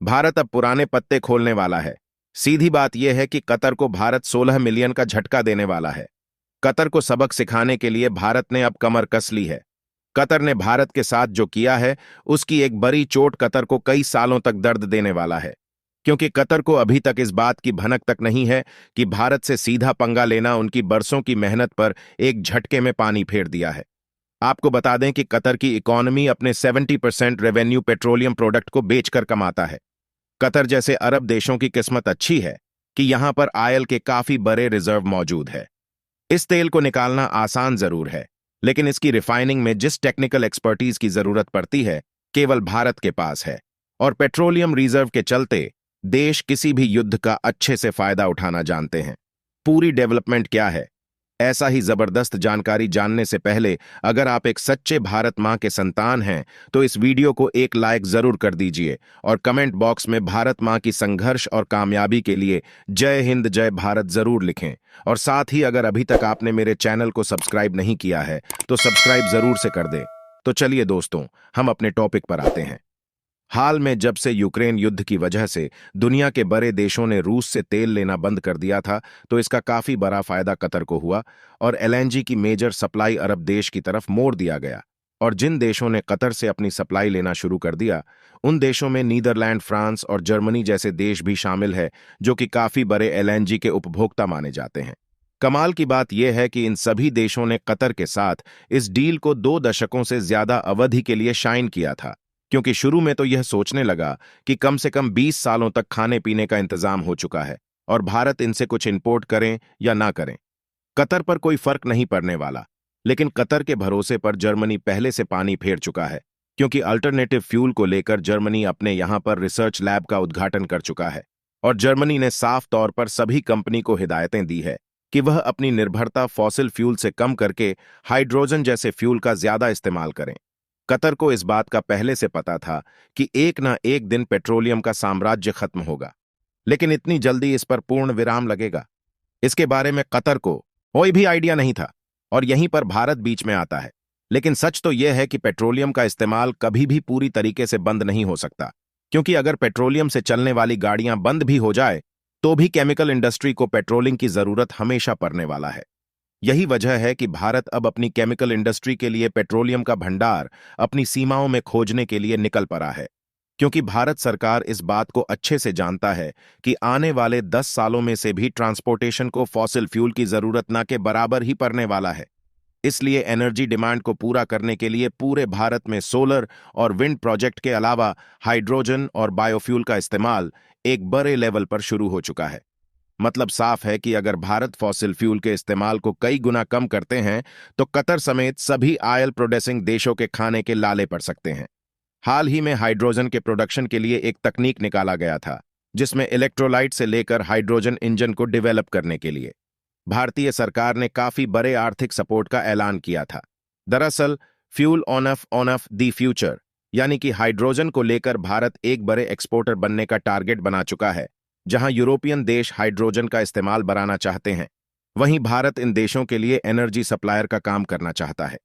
भारत अब पुराने पत्ते खोलने वाला है। सीधी बात यह है कि कतर को भारत 16 मिलियन का झटका देने वाला है। कतर को सबक सिखाने के लिए भारत ने अब कमर कस ली है। कतर ने भारत के साथ जो किया है, उसकी एक बड़ी चोट कतर को कई सालों तक दर्द देने वाला है, क्योंकि कतर को अभी तक इस बात की भनक तक नहीं है कि भारत से सीधा पंगा लेना उनकी बरसों की मेहनत पर एक झटके में पानी फेर दिया है। आपको बता दें कि कतर की इकोनॉमी अपने 70% रेवेन्यू पेट्रोलियम प्रोडक्ट को बेचकर कमाता है। कतर जैसे अरब देशों की किस्मत अच्छी है कि यहां पर ऑयल के काफी बड़े रिजर्व मौजूद है। इस तेल को निकालना आसान जरूर है, लेकिन इसकी रिफाइनिंग में जिस टेक्निकल एक्सपर्टीज की जरूरत पड़ती है, केवल भारत के पास है। और पेट्रोलियम रिजर्व के चलते देश किसी भी युद्ध का अच्छे से फायदा उठाना जानते हैं। पूरी डेवलपमेंट क्या है, ऐसा ही जबरदस्त जानकारी जानने से पहले अगर आप एक सच्चे भारत मां के संतान हैं तो इस वीडियो को एक लाइक जरूर कर दीजिए और कमेंट बॉक्स में भारत मां की संघर्ष और कामयाबी के लिए जय हिंद जय भारत जरूर लिखें। और साथ ही अगर अभी तक आपने मेरे चैनल को सब्सक्राइब नहीं किया है तो सब्सक्राइब जरूर से कर दें। तो चलिए दोस्तों, हम अपने टॉपिक पर आते हैं। हाल में जब से यूक्रेन युद्ध की वजह से दुनिया के बड़े देशों ने रूस से तेल लेना बंद कर दिया था, तो इसका काफी बड़ा फायदा कतर को हुआ और एलएनजी की मेजर सप्लाई अरब देश की तरफ मोड़ दिया गया। और जिन देशों ने कतर से अपनी सप्लाई लेना शुरू कर दिया, उन देशों में नीदरलैंड, फ्रांस और जर्मनी जैसे देश भी शामिल है, जो कि काफी बड़े एलएनजी के उपभोक्ता माने जाते हैं। कमाल की बात यह है कि इन सभी देशों ने कतर के साथ इस डील को 2 दशकों से ज्यादा अवधि के लिए साइन किया था, क्योंकि शुरू में तो यह सोचने लगा कि कम से कम 20 सालों तक खाने पीने का इंतजाम हो चुका है और भारत इनसे कुछ इंपोर्ट करें या ना करें, कतर पर कोई फर्क नहीं पड़ने वाला। लेकिन कतर के भरोसे पर जर्मनी पहले से पानी फेर चुका है, क्योंकि अल्टरनेटिव फ्यूल को लेकर जर्मनी अपने यहां पर रिसर्च लैब का उद्घाटन कर चुका है। और जर्मनी ने साफ तौर पर सभी कंपनी को हिदायतें दी है कि वह अपनी निर्भरता फॉसिल फ्यूल से कम करके हाइड्रोजन जैसे फ्यूल का ज्यादा इस्तेमाल करें। कतर को इस बात का पहले से पता था कि एक ना एक दिन पेट्रोलियम का साम्राज्य खत्म होगा, लेकिन इतनी जल्दी इस पर पूर्ण विराम लगेगा, इसके बारे में कतर को कोई भी आइडिया नहीं था। और यहीं पर भारत बीच में आता है। लेकिन सच तो यह है कि पेट्रोलियम का इस्तेमाल कभी भी पूरी तरीके से बंद नहीं हो सकता, क्योंकि अगर पेट्रोलियम से चलने वाली गाड़ियां बंद भी हो जाए तो भी केमिकल इंडस्ट्री को पेट्रोलिंग की जरूरत हमेशा पड़ने वाला है। यही वजह है कि भारत अब अपनी केमिकल इंडस्ट्री के लिए पेट्रोलियम का भंडार अपनी सीमाओं में खोजने के लिए निकल पड़ा है, क्योंकि भारत सरकार इस बात को अच्छे से जानता है कि आने वाले 10 सालों में से भी ट्रांसपोर्टेशन को फॉसिल फ्यूल की जरूरत ना के बराबर ही पड़ने वाला है। इसलिए एनर्जी डिमांड को पूरा करने के लिए पूरे भारत में सोलर और विंड प्रोजेक्ट के अलावा हाइड्रोजन और बायोफ्यूल का इस्तेमाल एक बड़े लेवल पर शुरू हो चुका है। मतलब साफ है कि अगर भारत फॉसिल फ्यूल के इस्तेमाल को कई गुना कम करते हैं तो कतर समेत सभी ऑयल प्रोड्यूसिंग देशों के खाने के लाले पड़ सकते हैं। हाल ही में हाइड्रोजन के प्रोडक्शन के लिए एक तकनीक निकाला गया था, जिसमें इलेक्ट्रोलाइट से लेकर हाइड्रोजन इंजन को डेवलप करने के लिए भारतीय सरकार ने काफी बड़े आर्थिक सपोर्ट का ऐलान किया था। दरअसल fuel on off the future यानी कि हाइड्रोजन को लेकर भारत एक बड़े एक्सपोर्टर बनने का टारगेट बना चुका है। जहां यूरोपियन देश हाइड्रोजन का इस्तेमाल बढ़ाना चाहते हैं, वहीं भारत इन देशों के लिए एनर्जी सप्लायर का काम करना चाहता है।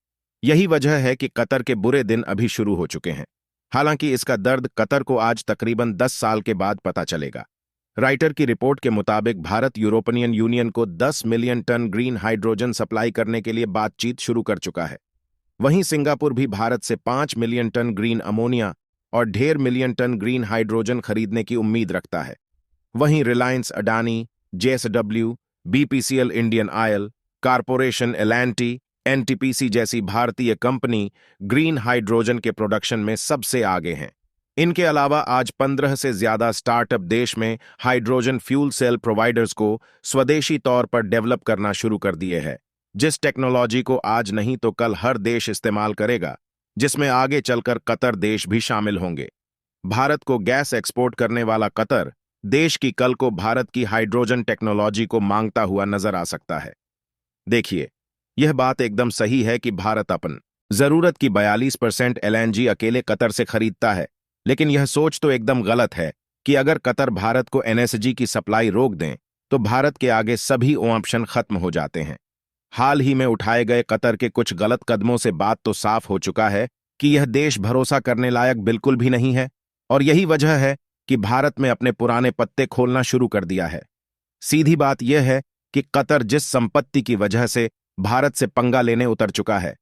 यही वजह है कि कतर के बुरे दिन अभी शुरू हो चुके हैं। हालांकि इसका दर्द कतर को आज तकरीबन 10 साल के बाद पता चलेगा। राइटर की रिपोर्ट के मुताबिक भारत यूरोपियन यूनियन को 10 million ton green hydrogen supply करने के लिए बातचीत शुरू कर चुका है। वहीं सिंगापुर भी भारत से 5 मिलियन टन ग्रीन अमोनिया और 1.5 मिलियन टन ग्रीन हाइड्रोजन खरीदने की उम्मीद रखता है। वहीं Reliance, Adani, JSW, BPCL, Indian oil corporation, L&T, NTPC जैसी भारतीय कंपनी ग्रीन हाइड्रोजन के प्रोडक्शन में सबसे आगे हैं। इनके अलावा आज 15 से ज्यादा स्टार्टअप देश में हाइड्रोजन फ्यूल सेल प्रोवाइडर्स को स्वदेशी तौर पर डेवलप करना शुरू कर दिए हैं, जिस टेक्नोलॉजी को आज नहीं तो कल हर देश इस्तेमाल करेगा, जिसमें आगे चलकर कतर देश भी शामिल होंगे। भारत को गैस एक्सपोर्ट करने वाला कतर देश की कल को भारत की हाइड्रोजन टेक्नोलॉजी को मांगता हुआ नजर आ सकता है। देखिए, यह बात एकदम सही है कि भारत अपन जरूरत की 42% एलएनजी अकेले कतर से खरीदता है, लेकिन यह सोच तो एकदम गलत है कि अगर कतर भारत को एनएसजी की सप्लाई रोक दें तो भारत के आगे सभी ऑप्शन खत्म हो जाते हैं। हाल ही में उठाए गए कतर के कुछ गलत कदमों से बात तो साफ हो चुका है कि यह देश भरोसा करने लायक बिल्कुल भी नहीं है, और यही वजह है कि भारत में अपने पुराने पत्ते खोलना शुरू कर दिया है। सीधी बात यह है कि कतर जिस संपत्ति की वजह से भारत से पंगा लेने उतर चुका है,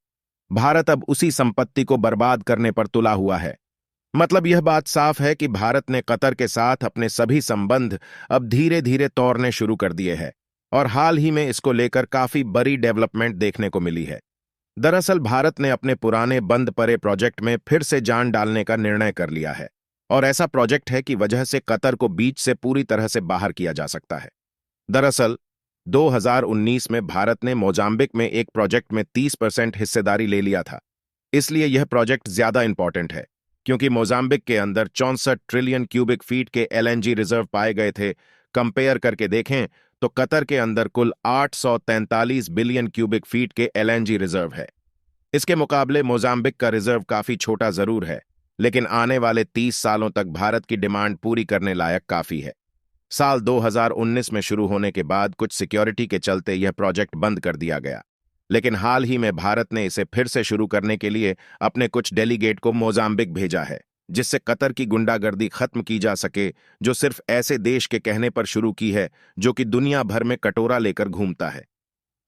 भारत अब उसी संपत्ति को बर्बाद करने पर तुला हुआ है। मतलब यह बात साफ है कि भारत ने कतर के साथ अपने सभी संबंध अब धीरे धीरे तोड़ने शुरू कर दिए हैं और हाल ही में इसको लेकर काफी बड़ी डेवलपमेंट देखने को मिली है। दरअसल भारत ने अपने पुराने बंद पड़े प्रोजेक्ट में फिर से जान डालने का निर्णय कर लिया है और ऐसा प्रोजेक्ट है कि वजह से कतर को बीच से पूरी तरह से बाहर किया जा सकता है। दरअसल 2019 में भारत ने मोजाम्बिक में एक प्रोजेक्ट में 30% हिस्सेदारी ले लिया था। इसलिए यह प्रोजेक्ट ज्यादा इंपॉर्टेंट है क्योंकि मोजाम्बिक के अंदर 64 ट्रिलियन क्यूबिक फीट के एलएनजी रिजर्व पाए गए थे। कंपेयर करके देखें तो कतर के अंदर कुल 843 बिलियन क्यूबिक फीट के एलएनजी रिजर्व है। इसके मुकाबले मोजाम्बिक का रिजर्व काफी छोटा जरूर है, लेकिन आने वाले 30 सालों तक भारत की डिमांड पूरी करने लायक काफी है। साल 2019 में शुरू होने के बाद कुछ सिक्योरिटी के चलते यह प्रोजेक्ट बंद कर दिया गया, लेकिन हाल ही में भारत ने इसे फिर से शुरू करने के लिए अपने कुछ डेलीगेट को मोजाम्बिक भेजा है, जिससे कतर की गुंडागर्दी खत्म की जा सके, जो सिर्फ ऐसे देश के कहने पर शुरू की है जो कि दुनिया भर में कटोरा लेकर घूमता है।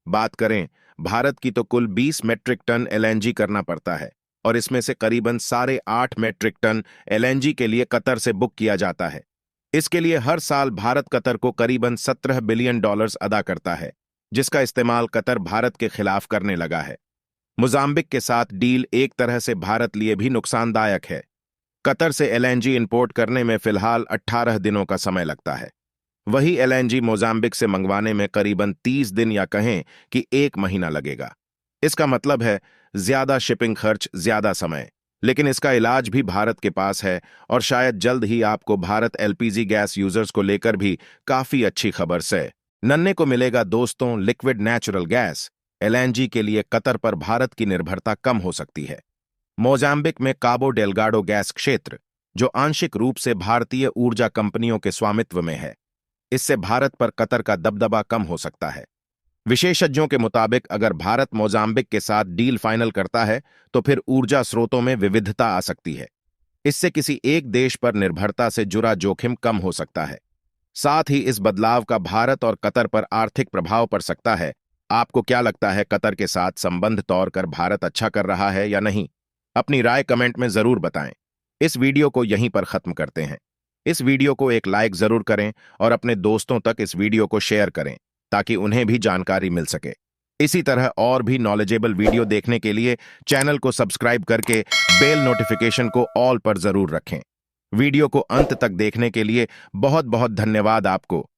बात करें भारत की तो कुल 20 मेट्रिक टन एलएनजी करना पड़ता है और इसमें से करीबन 8.5 मेट्रिक टन एलएनजी के लिए कतर से बुक किया जाता है। इसके लिए हर साल भारत कतर को करीबन $17 बिलियन अदा करता है, जिसका इस्तेमाल कतर भारत के खिलाफ करने लगा है। मोजाम्बिक के साथ डील एक तरह से भारत लिए भी नुकसानदायक है। कतर से एलएनजी इंपोर्ट करने में फिलहाल 18 दिनों का समय लगता है। वही एलएनजी मोजाम्बिक से मंगवाने में करीबन 30 दिन या कहें कि 1 महीना लगेगा। इसका मतलब है ज्यादा शिपिंग खर्च, ज्यादा समय, लेकिन इसका इलाज भी भारत के पास है और शायद जल्द ही आपको भारत एलपीजी गैस यूजर्स को लेकर भी काफी अच्छी खबर से नन्हे को मिलेगा। दोस्तों, लिक्विड नेचुरल गैस एलएनजी के लिए कतर पर भारत की निर्भरता कम हो सकती है। मोजाम्बिक में काबो डेलगाडो गैस क्षेत्र, जो आंशिक रूप से भारतीय ऊर्जा कंपनियों के स्वामित्व में है, इससे भारत पर कतर का दबदबा कम हो सकता है। विशेषज्ञों के मुताबिक अगर भारत मोजाम्बिक के साथ डील फाइनल करता है तो फिर ऊर्जा स्रोतों में विविधता आ सकती है। इससे किसी एक देश पर निर्भरता से जुड़ा जोखिम कम हो सकता है। साथ ही इस बदलाव का भारत और कतर पर आर्थिक प्रभाव पड़ सकता है। आपको क्या लगता है, कतर के साथ संबंध तोड़कर भारत अच्छा कर रहा है या नहीं? अपनी राय कमेंट में जरूर बताएं। इस वीडियो को यहीं पर खत्म करते हैं। इस वीडियो को एक लाइक जरूर करें और अपने दोस्तों तक इस वीडियो को शेयर करें ताकि उन्हें भी जानकारी मिल सके। इसी तरह और भी नॉलेजेबल वीडियो देखने के लिए चैनल को सब्सक्राइब करके बेल नोटिफिकेशन को ऑल पर जरूर रखें। वीडियो को अंत तक देखने के लिए बहुत बहुत धन्यवाद आपको।